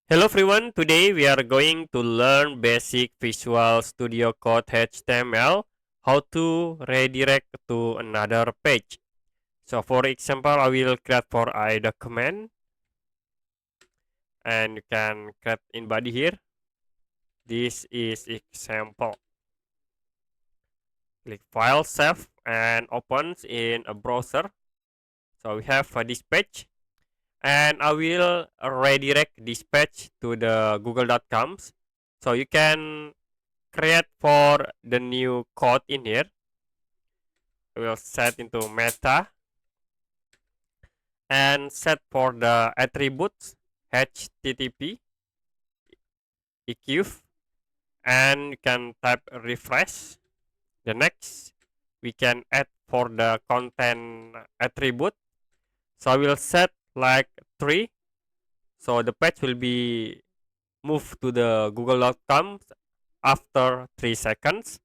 Hello everyone, today we are going to learn basic Visual Studio Code HTML, how to redirect to another page. So for example, I will create for a document and you can create in body here. This is example. Click File, Save and opens in a browser. So we have this page and I will redirect this page to the google.com. So you can create for the new code in here. We will set into meta and set for the attributes http eq and you can type refresh. The next we can add for the content attribute. So I will set like 3. So the page will be moved to the google.com after 3 seconds.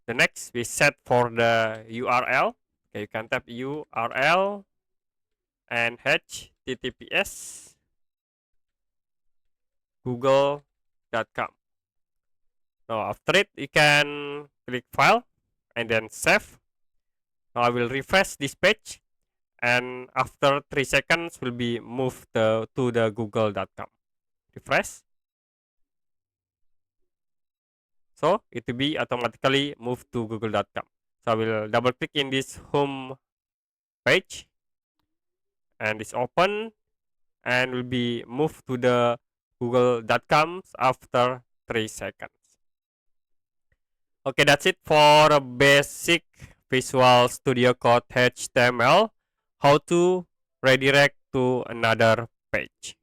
The next we set for the URL. Okay, you can type URL and https google.com. Now after it you can click file and then save. Now I will refresh this page and after 3 seconds will be moved to the google.com. Refresh. So it will be automatically moved to google.com. So I will double click in this home page and it's open and will be moved to the google.com after 3 seconds. Okay, that's it for a basic Visual Studio Code HTML, how to redirect to another page.